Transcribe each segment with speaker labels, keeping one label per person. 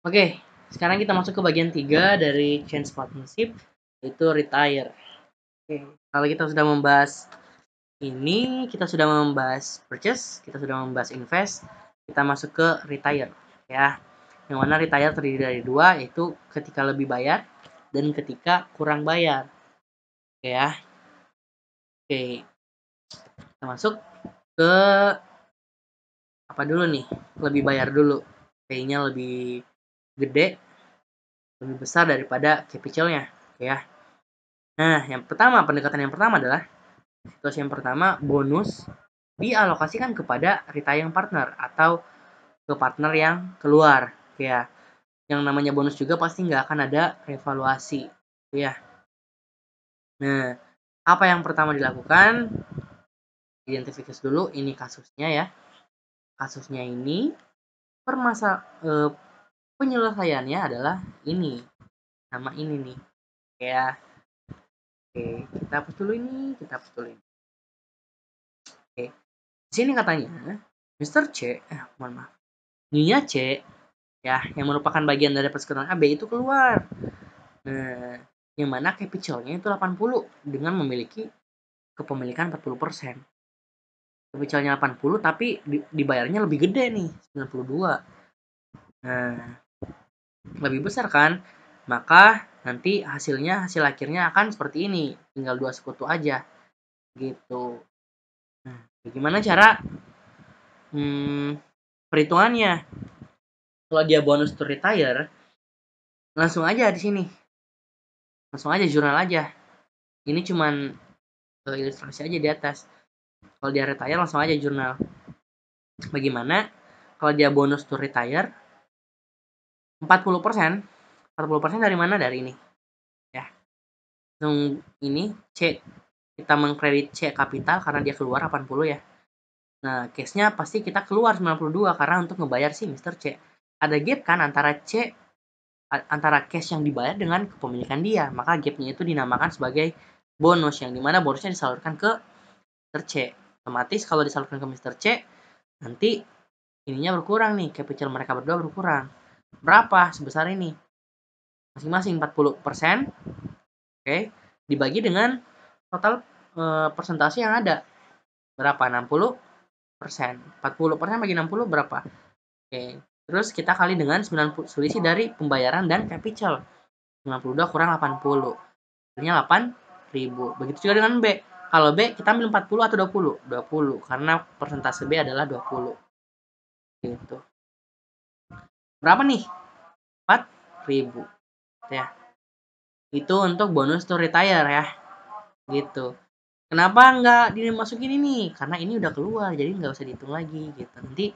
Speaker 1: Oke, sekarang kita masuk ke bagian 3 dari change partnership, yaitu retire. Oke, kalau kita sudah membahas ini, kita sudah membahas purchase, kita sudah membahas invest, kita masuk ke retire, ya. Yang mana retire terdiri dari dua, yaitu ketika lebih bayar dan ketika kurang bayar. Oke ya. Oke, kita masuk ke apa dulu nih? Lebih bayar dulu. Pay-nya lebih gede, lebih besar daripada capitalnya, ya. Nah, pendekatan yang pertama adalah situasi yang pertama, bonus dialokasikan kepada retiring partner atau ke partner yang keluar, ya. Yang namanya bonus juga pasti nggak akan ada revaluasi, ya. Nah, apa yang pertama dilakukan? Identifikasi dulu ini kasusnya ya. Kasusnya ini penyelesaiannya adalah ini, nama ini nih, ya. Oke, kita hapus dulu ini, kita hapus dulu ini. Oke, di sini katanya Mr. C, mohon maaf, Nyonya C, ya, yang merupakan bagian dari persekutuan AB itu keluar. Nah, yang mana capitalnya itu 80 dengan memiliki kepemilikan 40%. Capitalnya 80 tapi dibayarnya lebih gede nih, 92. Nah, lebih besar kan? Maka nanti hasil akhirnya akan seperti ini, tinggal 2 sekutu aja gitu. Nah, bagaimana cara perhitungannya? Kalau dia bonus to retire, langsung aja di sini. Langsung aja jurnal aja. Ini cuman ilustrasi aja di atas. Kalau dia retire langsung aja jurnal. Bagaimana? Kalau dia bonus to retire 40%. 40% dari mana? Dari ini. Ya. Ini C, kita mengkredit C kapital karena dia keluar 80 ya. Nah, case-nya pasti kita keluar 92 karena untuk ngebayar si Mr. C. Ada gap kan antara cash yang dibayar dengan kepemilikan dia. Maka gapnya itu dinamakan sebagai bonus, yang dimana bonusnya disalurkan ke Mr. C. Otomatis kalau disalurkan ke Mr. C, nanti ininya berkurang nih, capital mereka berdua berkurang. Berapa? Sebesar ini. Masing-masing 40%. Oke, dibagi dengan total persentase yang ada. Berapa? 60%. 40% bagi 60 berapa? Oke. Terus kita kali dengan 90 selisih dari pembayaran dan capital. 92 kurang 80. Hasilnya 8.000. Begitu juga dengan B. Kalau B kita ambil 40 atau 20? 20 karena persentase B adalah 20. Gitu. Berapa nih? 4.000. Ya. Itu untuk bonus to retire ya. Gitu. Kenapa nggak dimasukin ini? Karena ini udah keluar, jadi nggak usah dihitung lagi gitu. Nanti,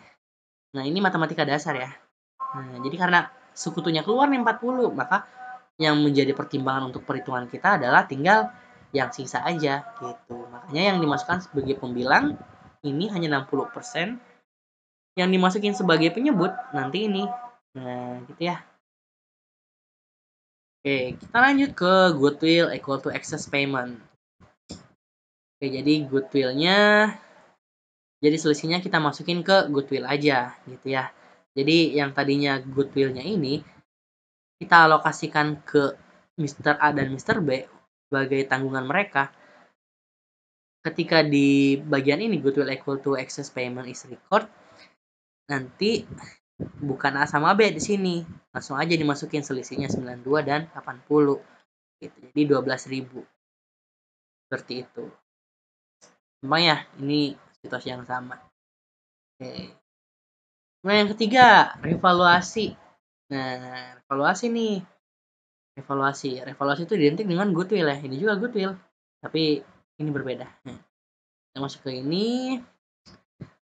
Speaker 1: nah ini matematika dasar ya. Nah, jadi karena sekutunya keluar nih 40, maka yang menjadi pertimbangan untuk perhitungan kita adalah tinggal yang sisa aja gitu. Makanya yang dimasukkan sebagai pembilang ini hanya 60%, yang dimasukin sebagai penyebut nanti ini. Nah, gitu ya. Oke, kita lanjut ke goodwill equal to excess payment. Oke, jadi goodwill-nya, jadi selisihnya kita masukin ke goodwill aja gitu ya. Jadi yang tadinya goodwill-nya ini kita alokasikan ke Mr. A dan Mr. B sebagai tanggungan mereka. Ketika di bagian ini goodwill equal to excess payment is record, nanti bukan A sama B di sini. Langsung aja dimasukin selisihnya 92 dan 80. Gitu. Jadi 12.000. Seperti itu. Gampang ya, ini situasi yang sama. Oke. Nah, yang ketiga, revaluasi. Nah, revaluasi nih. Revaluasi itu identik dengan goodwill ya. Ini juga goodwill, tapi ini berbeda. Nah, kita masuk ke ini.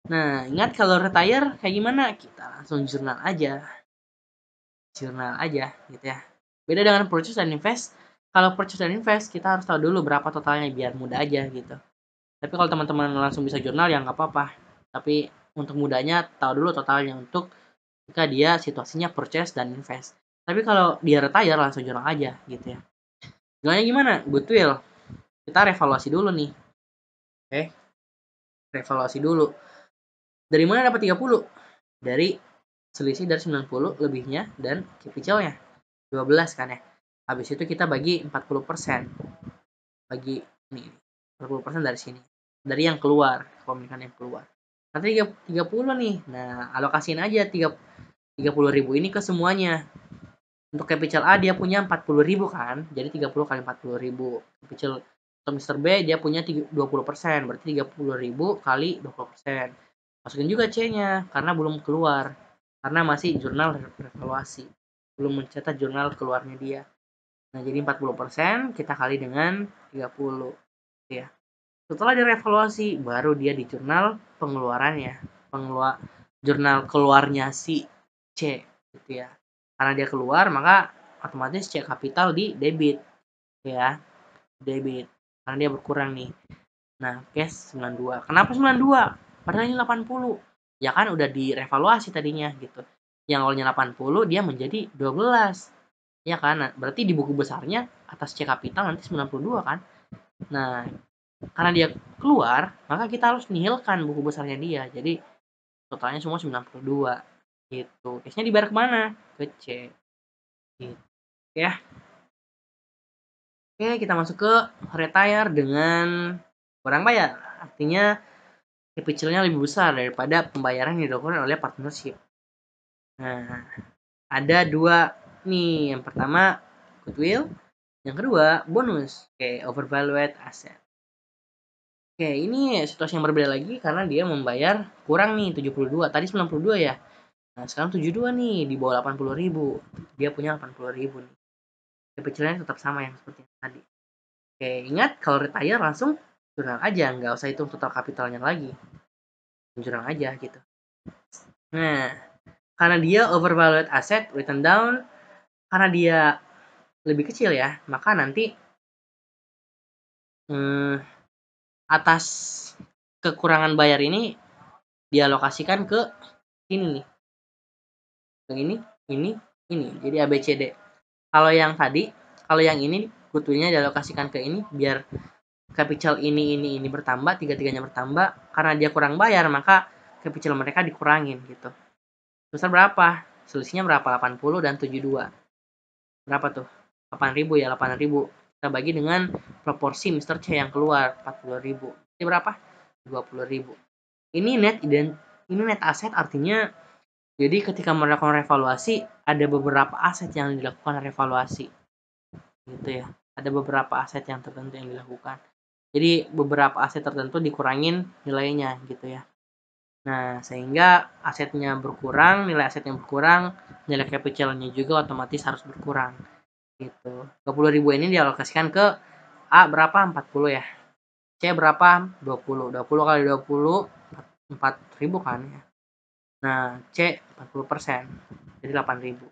Speaker 1: Nah, ingat kalau retire kayak gimana? Kita langsung jurnal aja. Jurnal aja gitu ya. Beda dengan purchase dan invest. Kalau purchase dan invest, kita harus tahu dulu berapa totalnya biar mudah aja gitu. Tapi kalau teman-teman langsung bisa jurnal ya nggak apa-apa. Tapi untuk mudahnya tahu dulu totalnya untuk jika dia situasinya purchase dan invest. Tapi kalau dia retire langsung jurnal aja gitu ya. Jurnalnya gimana? Goodwill. Kita revaluasi dulu nih. Oke. Revaluasi dulu. Dari mana dapat 30? Dari selisih dari 90 lebihnya dan capitalnya 12 kan ya. Habis itu kita bagi 40%. Bagi ini 40% dari sini. Dari yang keluar, pemilikan yang keluar. Nanti 30 nih. Nah, alokasiin aja 30.000 ini ke semuanya. Untuk capital A dia punya 40.000 kan, jadi 30 kali 40.000. Capital untuk Mr. B dia punya 20%, berarti 30.000 kali 20%. Masukin juga C-nya karena belum keluar, karena masih jurnal revaluasi, belum mencetak jurnal keluarnya dia. Nah, jadi 40% kita kali dengan 30 ya. Setelah direvaluasi baru dia di jurnal pengeluarannya, jurnal keluarnya si C gitu ya. Karena dia keluar maka otomatis C kapital di debit ya, debit karena dia berkurang nih. Nah, cash 92. Kenapa 92? Padahal ini 80. Ya kan udah direvaluasi tadinya gitu. Yang awalnya 80 dia menjadi 12. Ya kan? Nah, berarti di buku besarnya atas C kapital nanti 92 kan? Nah, karena dia keluar, maka kita harus nihilkan buku besarnya dia. Jadi totalnya semua 92 gitu. Cashnya dibayar kemana? Ke C gitu ya. Oke, kita masuk ke retire dengan kurang bayar. Artinya capitalnya lebih besar daripada pembayaran yang dilakukan oleh partnership. Nah, ada dua nih. Yang pertama goodwill, yang kedua bonus. Oke, overvalued asset. Oke, ini situasi yang berbeda lagi karena dia membayar kurang nih 72. Tadi 92 ya. Nah, sekarang 72 nih di bawah 80.000. Dia punya 80.000 nih. Capitalnya tetap sama yang seperti yang tadi. Oke, ingat kalau retire langsung jurnal aja, nggak usah hitung total kapitalnya lagi. Jurnal aja gitu. Nah, karena dia overvalued asset written down, karena dia lebih kecil ya, maka nanti atas kekurangan bayar ini dialokasikan ke ini nih. Yang ini. Jadi ABCD. Kalau yang tadi, kalau yang ini goodwill-nya dialokasikan ke ini biar capital ini bertambah, tiga-tiganya bertambah. Karena dia kurang bayar, maka capital mereka dikurangin gitu. Besar berapa? Selisihnya berapa? 80 dan 72. Berapa tuh? 8.000 ya, 8.000. Kita bagi dengan proporsi Mr. C yang keluar, 40.000. Ini berapa? 20.000. Ini net aset artinya jadi ketika melakukan revaluasi ada beberapa aset yang dilakukan revaluasi. Gitu ya. Ada beberapa aset yang tertentu yang dilakukan. Jadi beberapa aset tertentu dikurangin nilainya gitu ya. Nah, sehingga asetnya berkurang, nilai asetnya berkurang, nilai capitalnya juga otomatis harus berkurang. Gitu. 20.000 ini dialokasikan ke A berapa? 40 ya. C berapa? 20. 20 kali 20 4.000 kan ya. Nah, C 40%. Jadi 8.000.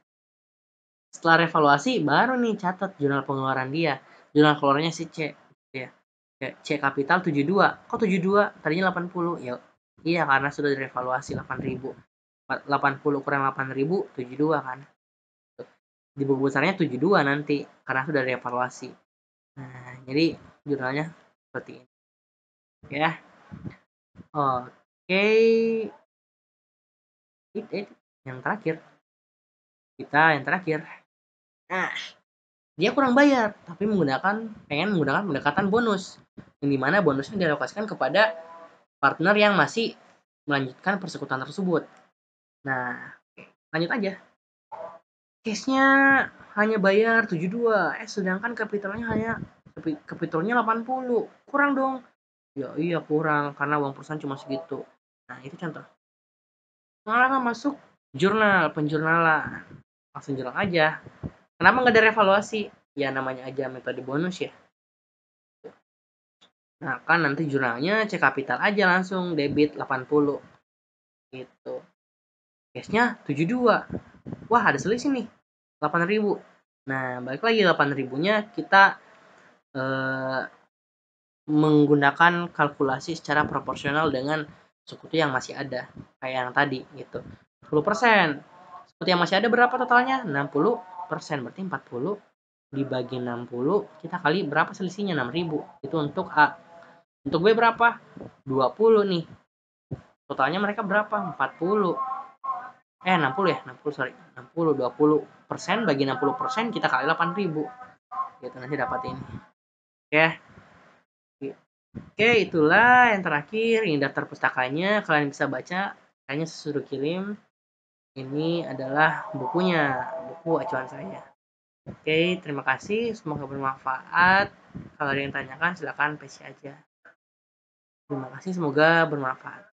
Speaker 1: Setelah revaluasi baru nih catat jurnal pengeluaran dia. Jurnal keluarnya si C ya. C kapital 72. Kok 72? Tadinya 80. Ya, iya karena sudah direvaluasi 8.000. 80 kurang 8.000 72 kan. Di buku besarnya 72 nanti karena sudah dievaluasi. Nah, jadi jurnalnya seperti ini. Ya. Oke. Yang terakhir. Kita yang terakhir. Nah, dia kurang bayar tapi pengen menggunakan pendekatan bonus. Yang dimana bonusnya dialokasikan kepada partner yang masih melanjutkan persekutuan tersebut. Nah, lanjut aja. Case-nya hanya bayar 72, sedangkan kapitalnya 80. Kurang dong. Ya iya kurang karena uang perusahaan cuma segitu. Nah, itu contoh. Malah masuk penjurnalan. Langsung jurnal aja. Kenapa nggak ada revaluasi? Ya namanya aja metode bonus ya. Nah, kan nanti jurnalnya cek kapital aja langsung debit 80. Gitu. Case-nya 72. Wah, ada selisih nih. 8.000. Nah, balik lagi 8.000-nya kita menggunakan kalkulasi secara proporsional dengan sekutu yang masih ada. Kayak yang tadi gitu. 10%. Sekutu yang masih ada berapa totalnya? 60%. Berarti 40 dibagi 60 kita kali berapa selisihnya? 6.000. Itu untuk A. Untuk B berapa? 20 nih. Totalnya mereka berapa? 40. 60 ya, 60 sorry, 60, 20% bagi 60% kita kali 8.000. Gitu nanti dapat ini. Oke. Oke, itulah yang terakhir. Ini daftar pustakanya, kalian bisa baca. Kayaknya suruh kirim. Ini adalah bukunya, buku acuan saya. Oke, terima kasih. Semoga bermanfaat. Kalau ada yang tanyakan, silakan PC aja. Terima kasih, semoga bermanfaat.